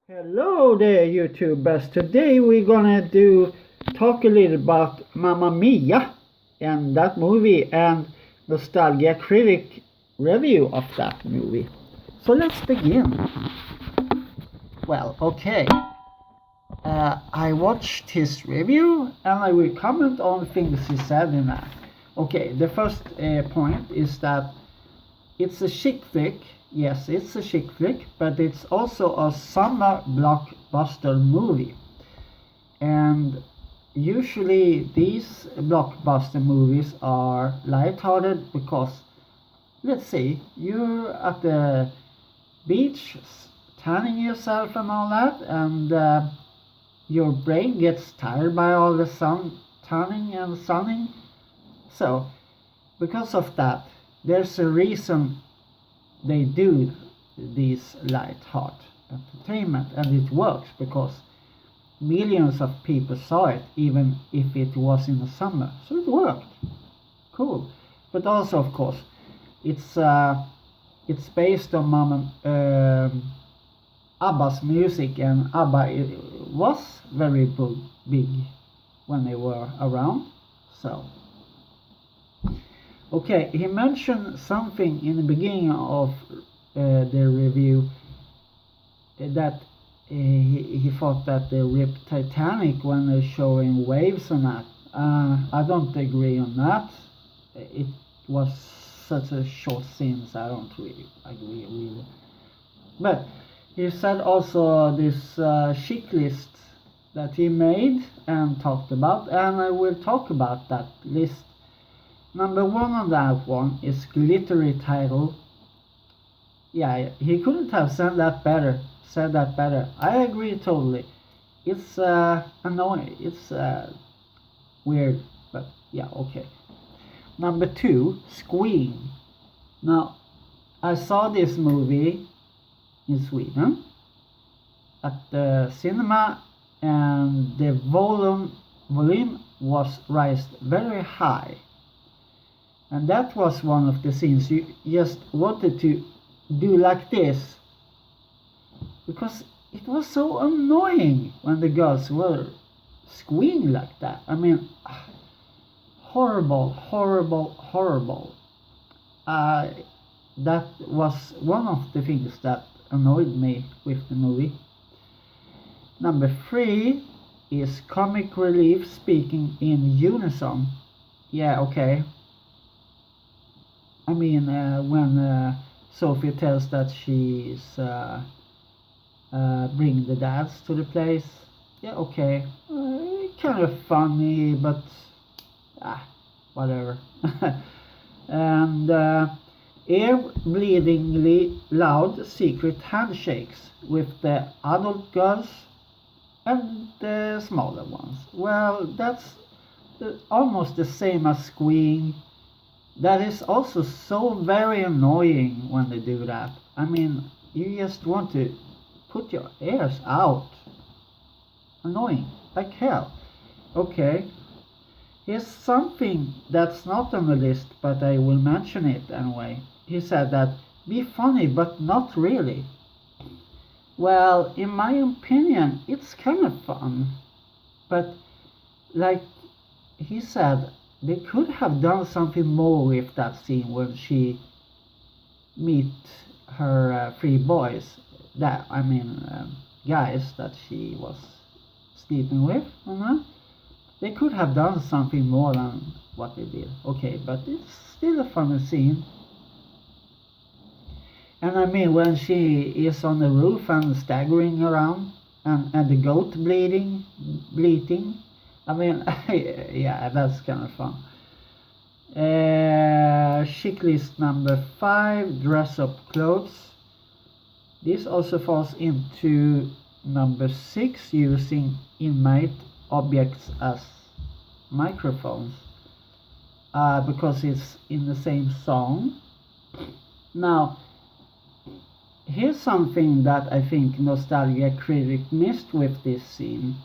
Hello there, YouTubers. Today we're gonna talk a little about Mamma Mia and that movie and Nostalgia Critic review of that movie. So let's begin. Well, okay. I watched his review and I will comment on things he said in that. Okay, the first point is that it's a chick flick. Yes, it's a chick flick, but it's also a summer blockbuster movie. And usually these blockbuster movies are lighthearted because, let's say, you're at the beach tanning yourself and all that, and your brain gets tired by all the tanning and sunning. So, because of that, there's a reason they do these light-heart entertainment, and it works because millions of people saw it, even if it was in the summer. So it worked. Cool. But also, of course, it's based on ABBA's music, and ABBA was very big when they were around. So. Okay, he mentioned something in the beginning of the review that he thought that they ripped Titanic when they're showing waves and that. I don't agree on that. It was such a short scene, so I don't really agree really. But he said also this chic list that he made and talked about, and I will talk about that list. Number one on that one is glittery title. Yeah, he couldn't have said that better. I agree totally. It's annoying. It's weird, but yeah, okay. Number two, Squeam. Now, I saw this movie in Sweden at the cinema, and the volume was raised very high. And that was one of the scenes you just wanted to do like this. Because it was so annoying when the girls were squealing like that. I mean, horrible. That was one of the things that annoyed me with the movie. Number three is comic relief speaking in unison. Yeah, okay. I mean, when Sophie tells that she's bringing the dads to the place, yeah, okay, kind of funny, but whatever. And ear-bleedingly loud secret handshakes with the adult girls and the smaller ones. Well, that's almost the same as squeeing. That is also so very annoying when they do that. I mean, you just want to put your ears out. Annoying, like hell. Okay, here's something that's not on the list, but I will mention it anyway. He said that, be funny, but not really. Well, in my opinion, it's kind of fun. But, like he said, they could have done something more with that scene when she meet her three boys, guys that she was sleeping with. They could have done something more than what they did. Okay, but it's still a funny scene. And I mean, when she is on the roof and staggering around, and the goat bleating. I mean, yeah, that's kind of fun. Chic list number 5, dress up clothes. This also falls into number 6, using inanimate objects as microphones, because it's in the same song. Now, here's something that I think Nostalgia Critic missed with this scene.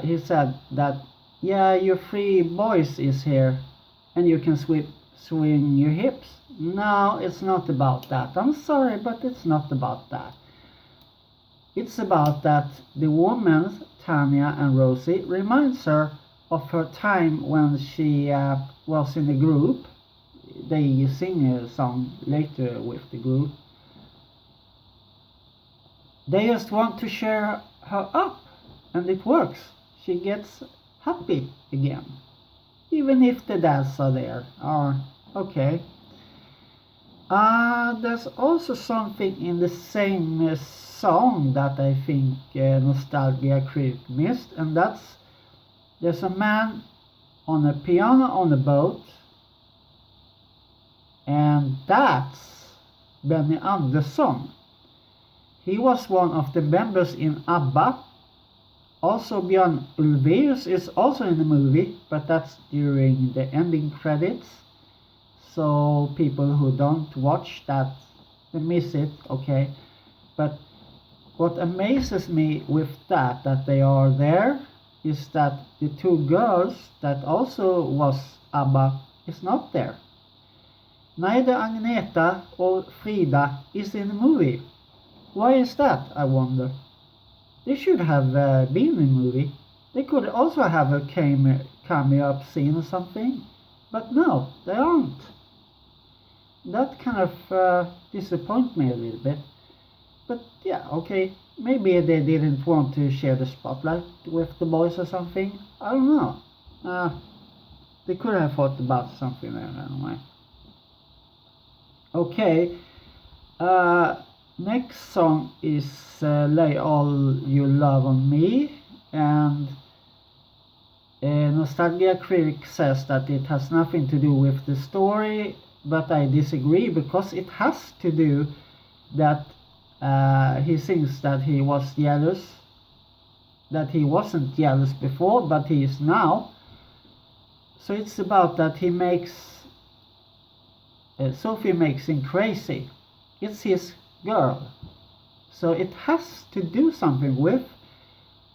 He said that, yeah, your three boys is here and you can swing your hips. No, it's not about that. I'm sorry, but it's not about that. It's about that the woman, Tanya and Rosie, reminds her of her time when she was in a group. They sing a song later with the group. They just want to cheer her up, and it works. She gets happy again, even if the dads are there. Okay. There's also something in the same song that I think Nostalgia Critic missed, and that's there's a man on a piano on a boat, and that's Benny Andersson. He was one of the members in ABBA. Also Björn Ulvaeus is also in the movie, but that's during the ending credits. So people who don't watch that, they miss it, okay. But what amazes me with that they are there, is that the two girls that also was ABBA is not there. Neither Agneta or Frida is in the movie. Why is that, I wonder? They should have been in the movie. They could also have a cameo up scene or something. But no, they aren't. That kind of disappoints me a little bit. But yeah, okay, maybe they didn't want to share the spotlight with the boys or something. I don't know. They could have thought about something there anyway. Okay, next song is Lay All Your Love on Me, and Nostalgia Critic says that it has nothing to do with the story, but I disagree, because it has to do that he thinks that he was jealous, that he wasn't jealous before, but he is now. So it's about that he makes Sophie makes him crazy. It's his girl. So it has to do something with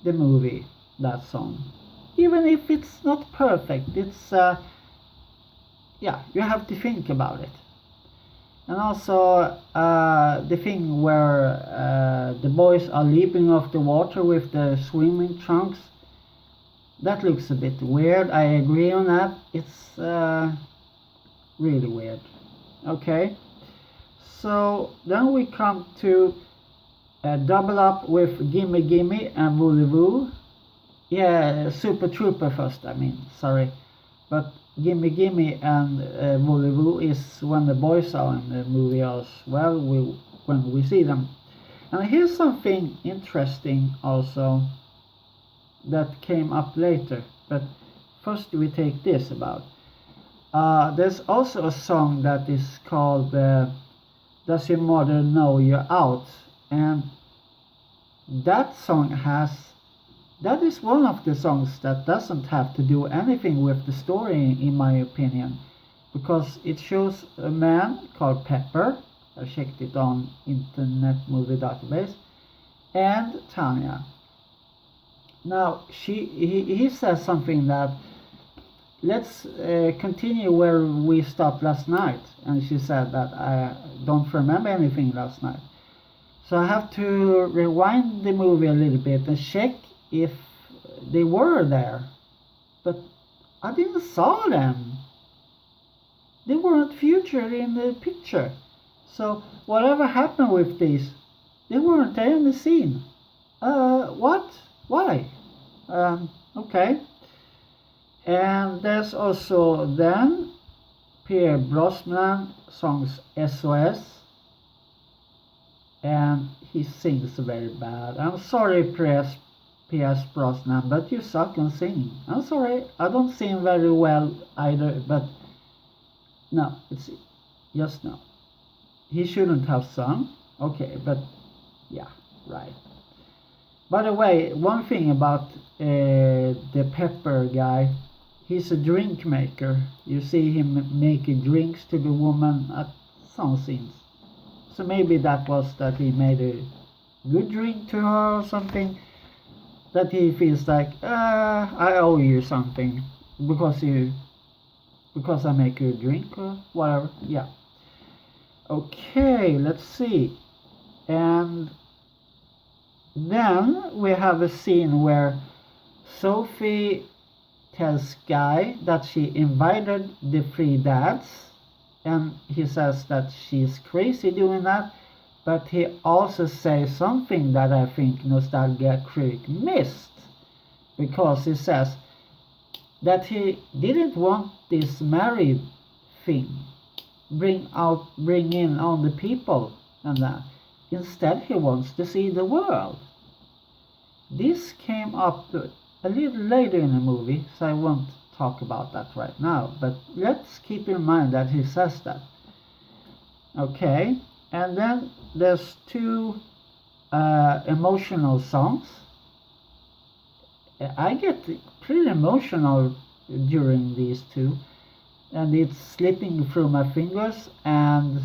the movie, that song. Even if it's not perfect, it's yeah, you have to think about it. And also the thing where the boys are leaping off the water with the swimming trunks, that looks a bit weird. I agree on that. It's really weird. Okay, so then we come to double up with Gimme Gimme and Voulez-Vous. Yeah, Super Trooper first, I mean, sorry. But Gimme Gimme and Voulez-Vous is when the boys are in the movie as well, when we see them. And here's something interesting also that came up later, but first we take this about. There's also a song that is called Does Your Mother Know You're Out? And that song that is one of the songs that doesn't have to do anything with the story, in my opinion, because it shows a man called Pepper, I checked it on Internet Movie Database, and Tanya. Now he says something that, let's continue where we stopped last night, and she said that I don't remember anything last night. So I have to rewind the movie a little bit and check if they were there, but I didn't saw them. They weren't featured in the picture. So whatever happened with these, they weren't there in the scene. What? Why? Okay. And there's also then Pierre Brosnan songs SOS, and he sings very bad. I'm sorry, Pierce Brosnan, but you suck on singing. I'm sorry, I don't sing very well either, but no, it's just no. He shouldn't have sung, okay, but yeah, right. By the way, one thing about the Pepper guy, he's a drink maker. You see him making drinks to the woman at some scenes. So maybe that was that he made a good drink to her or something. That he feels like, I owe you something because I make you a drink or whatever. Yeah. Okay, let's see. And then we have a scene where Sophie tells Guy that she invited the 3 dads, and he says that she's crazy doing that, but he also says something that I think Nostalgia Critic missed, because he says that he didn't want this married thing bring in on the people and that. Instead he wants to see the world. This came up a little later in the movie, so I won't talk about that right now, but let's keep in mind that he says that. Okay, and then there's 2 emotional songs. I get pretty emotional during these 2, and it's slipping through my fingers, and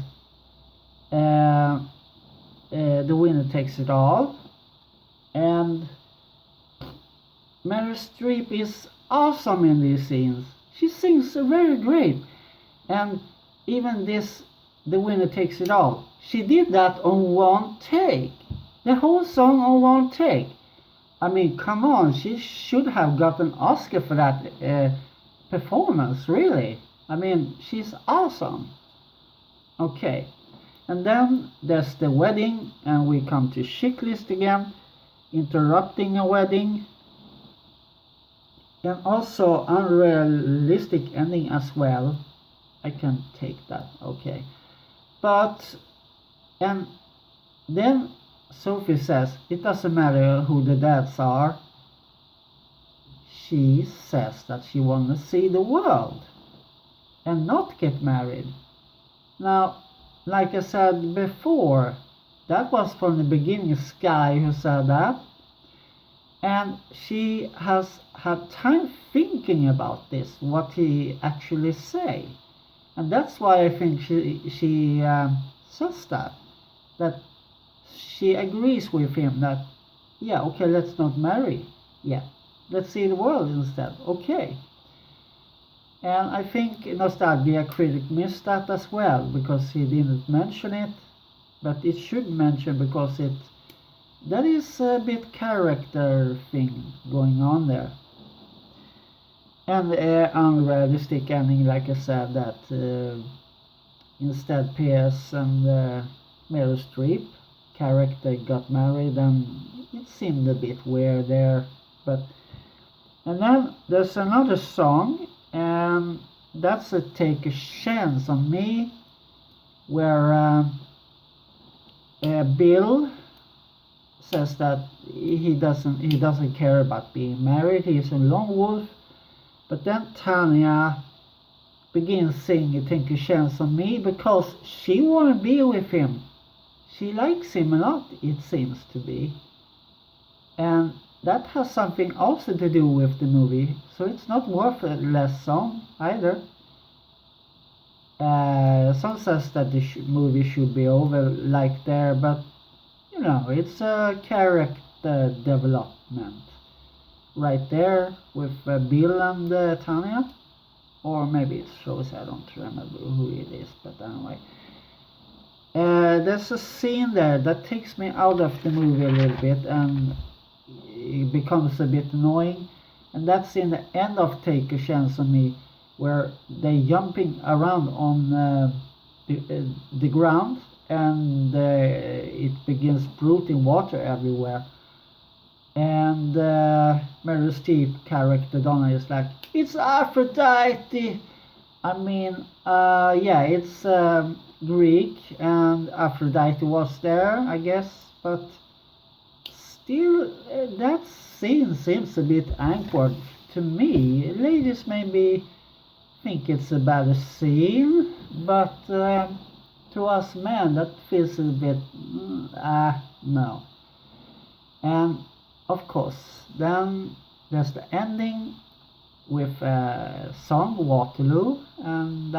The Winner Takes It All. And Meryl Streep is awesome in these scenes. She sings very great. And even this, The Winner Takes It All, she did that on one take. The whole song on one take. I mean, come on, she should have got an Oscar for that performance, really. I mean, she's awesome. Okay, and then there's the wedding, and we come to Checklist again, interrupting a wedding, and also unrealistic ending as well. I can take that, okay. But, and then Sophie says, it doesn't matter who the dads are. She says that she wants to see the world and not get married. Now, like I said before, that was from the beginning Sky who said that. And she has had time thinking about this, what he actually say. And that's why I think she says that she agrees with him that, yeah, okay, let's not marry. Yeah, let's see the world instead. Okay. And I think Nostalgia Critic missed that as well, because he didn't mention it. But it should mention, because that is a bit character thing going on there. And unrealistic ending, like I said, that instead P.S. and Meryl Streep character got married, and it seemed a bit weird there. And then there's another song, and that's a Take a Chance on Me, where Bill says that he doesn't care about being married. He's a lone wolf. But then Tanya begins singing Take a Chance on Me because she want to be with him. She likes him a lot, it seems to be. And that has something also to do with the movie, so it's not worthless song either. Some says that the movie should be over like there, but you know, it's a character development right there with Bill and Tanya, or maybe it's Rose, I don't remember who it is, but anyway. There's a scene there that takes me out of the movie a little bit, and it becomes a bit annoying, and that's in the end of Take a Chance on Me, where they jumping around on the ground, and it begins sprouting water everywhere, and Meryl Streep character Donna is like, it's Aphrodite. I mean, yeah, it's Greek, and Aphrodite was there, I guess, but still, that scene seems a bit awkward to me. Ladies maybe think it's a better scene, but to us men that feels a bit, no. And of course, then there's the ending with song Waterloo, and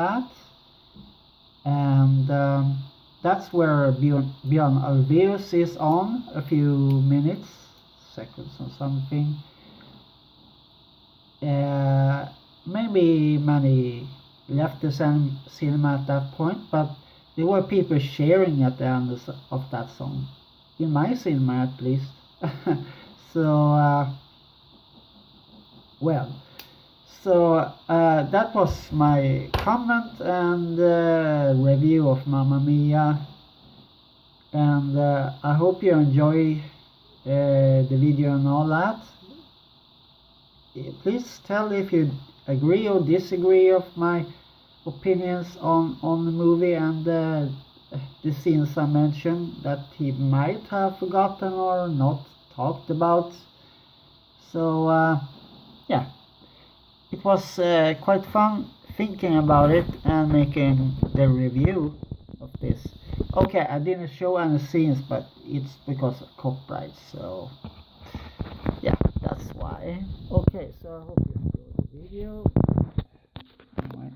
that's where Björn Ulvaeus is on a few minutes, seconds or something. Maybe many left the cinema at that point, but there were people cheering at the end of that song. In my cinema, at least. So well, that was my comment and review of Mamma Mia, and I hope you enjoy the video and all that. Please tell if you agree or disagree of my opinions on the movie and the scenes I mentioned that he might have forgotten or not talked about. So yeah, it was quite fun thinking about it and making the review of this. Okay, I didn't show any scenes, but it's because of copyright, so yeah, that's why. Okay, so I hope you enjoyed the video. Anyway.